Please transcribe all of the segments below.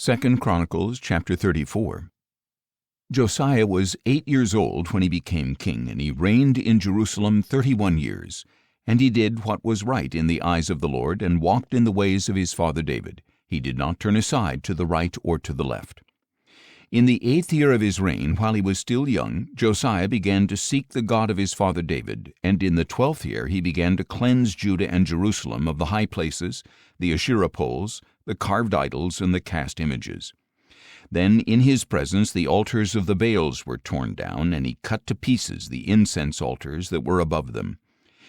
2 Chronicles chapter 34. Josiah was 8 years old when he became king, and he reigned in Jerusalem 31 years. And he did what was right in the eyes of the Lord, and walked in the ways of his father David. He did not turn aside to the right or to the left. In the 8th year of his reign, while he was still young, Josiah began to seek the God of his father David, and in the 12th year he began to cleanse Judah and Jerusalem of the high places, the Asherah poles, the carved idols, and the cast images. Then in his presence the altars of the Baals were torn down, and he cut to pieces the incense altars that were above them.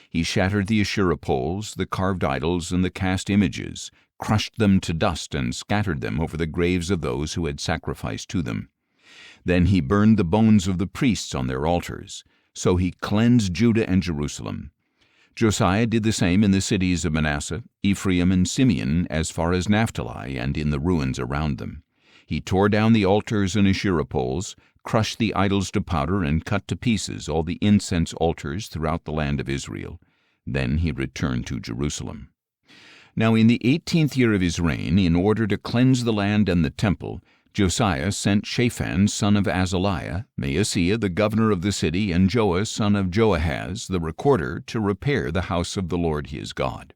He shattered the Asherah poles, the carved idols, and the cast images, crushed them to dust, and scattered them over the graves of those who had sacrificed to them. Then he burned the bones of the priests on their altars. So he cleansed Judah and Jerusalem. Josiah did the same in the cities of Manasseh, Ephraim, and Simeon, as far as Naphtali, and in the ruins around them. He tore down the altars and Asherah poles, crushed the idols to powder, and cut to pieces all the incense altars throughout the land of Israel. Then he returned to Jerusalem. Now in the 18th year of his reign, in order to cleanse the land and the temple, Josiah sent Shaphan son of Azaliah, Maaseiah the governor of the city, and Joah son of Joahaz the recorder to repair the house of the Lord his God.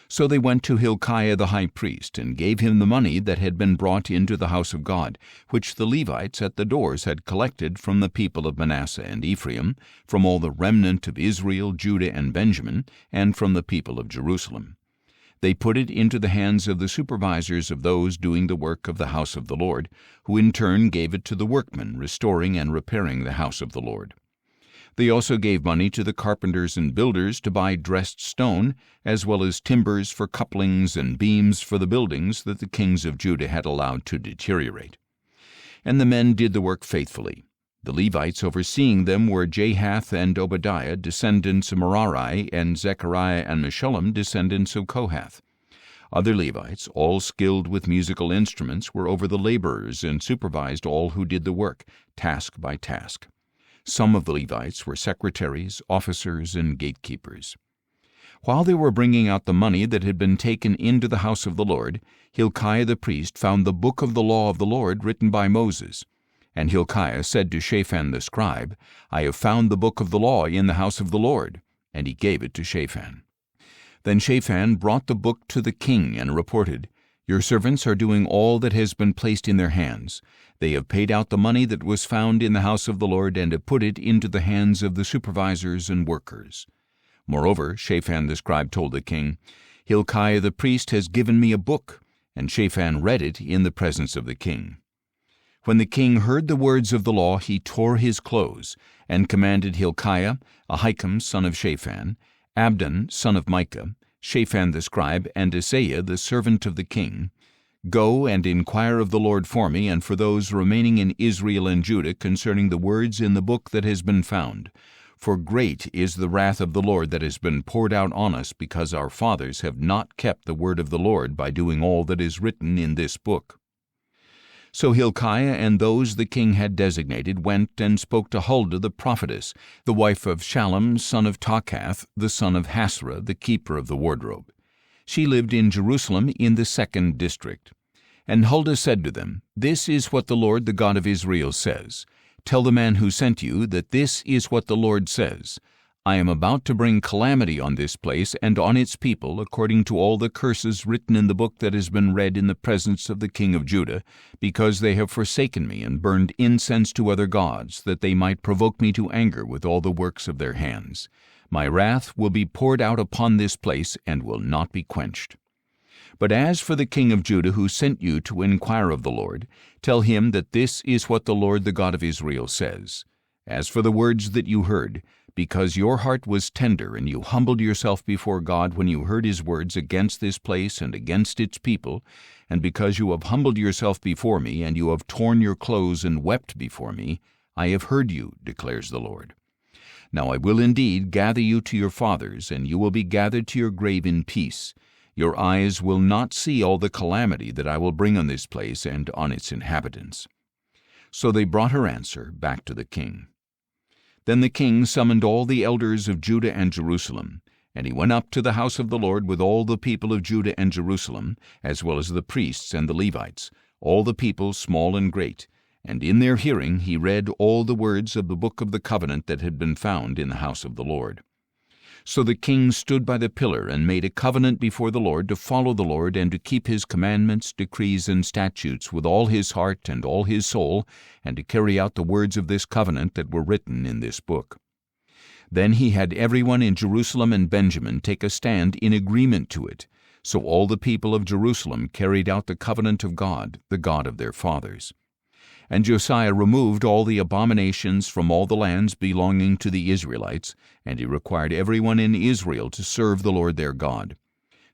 So they went to Hilkiah the high priest, and gave him the money that had been brought into the house of God, which the Levites at the doors had collected from the people of Manasseh and Ephraim, from all the remnant of Israel, Judah, and Benjamin, and from the people of Jerusalem. They put it into the hands of the supervisors of those doing the work of the house of the Lord, who in turn gave it to the workmen restoring and repairing the house of the Lord. They also gave money to the carpenters and builders to buy dressed stone, as well as timbers for couplings and beams for the buildings that the kings of Judah had allowed to deteriorate. And the men did the work faithfully. The Levites overseeing them were Jahath and Obadiah, descendants of Merari, and Zechariah and Meshullam, descendants of Kohath. Other Levites, all skilled with musical instruments, were over the laborers and supervised all who did the work, task by task. Some of the Levites were secretaries, officers, and gatekeepers. While they were bringing out the money that had been taken into the house of the Lord, Hilkiah the priest found the book of the law of the Lord written by Moses. And Hilkiah said to Shaphan the scribe, I have found the book of the law in the house of the Lord. And he gave it to Shaphan. Then Shaphan brought the book to the king and reported, Your servants are doing all that has been placed in their hands. They have paid out the money that was found in the house of the Lord, and have put it into the hands of the supervisors and workers. Moreover, Shaphan the scribe told the king, Hilkiah the priest has given me a book. And Shaphan read it in the presence of the king. When the king heard the words of the law, he tore his clothes, and commanded Hilkiah, Ahikam son of Shaphan, Abdon son of Micah, Shaphan the scribe, and Asaiah the servant of the king, Go and inquire of the Lord for me and for those remaining in Israel and Judah concerning the words in the book that has been found. For great is the wrath of the Lord that has been poured out on us, because our fathers have not kept the word of the Lord by doing all that is written in this book. So Hilkiah and those the king had designated went and spoke to Huldah the prophetess, the wife of Shallum son of Tokhath, the son of Hasrah, the keeper of the wardrobe. She lived in Jerusalem in the 2nd district. And Huldah said to them, This is what the Lord the God of Israel says. Tell the man who sent you that this is what the Lord says. I am about to bring calamity on this place and on its people, according to all the curses written in the book that has been read in the presence of the king of Judah, because they have forsaken me and burned incense to other gods, that they might provoke me to anger with all the works of their hands. My wrath will be poured out upon this place and will not be quenched. But as for the king of Judah who sent you to inquire of the Lord, tell him that this is what the Lord the God of Israel says. As for the words that you heard, because your heart was tender, and you humbled yourself before God when you heard his words against this place and against its people, and because you have humbled yourself before me, and you have torn your clothes and wept before me, I have heard you, declares the Lord. Now I will indeed gather you to your fathers, and you will be gathered to your grave in peace. Your eyes will not see all the calamity that I will bring on this place and on its inhabitants. So they brought her answer back to the king. Then the king summoned all the elders of Judah and Jerusalem, and he went up to the house of the Lord with all the people of Judah and Jerusalem, as well as the priests and the Levites, all the people, small and great, and in their hearing he read all the words of the book of the covenant that had been found in the house of the Lord. So the king stood by the pillar and made a covenant before the Lord to follow the Lord and to keep his commandments, decrees, and statutes with all his heart and all his soul, and to carry out the words of this covenant that were written in this book. Then he had everyone in Jerusalem and Benjamin take a stand in agreement to it. So all the people of Jerusalem carried out the covenant of God, the God of their fathers. And Josiah removed all the abominations from all the lands belonging to the Israelites, and he required everyone in Israel to serve the Lord their God.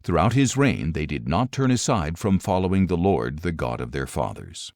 Throughout his reign they did not turn aside from following the Lord, the God of their fathers.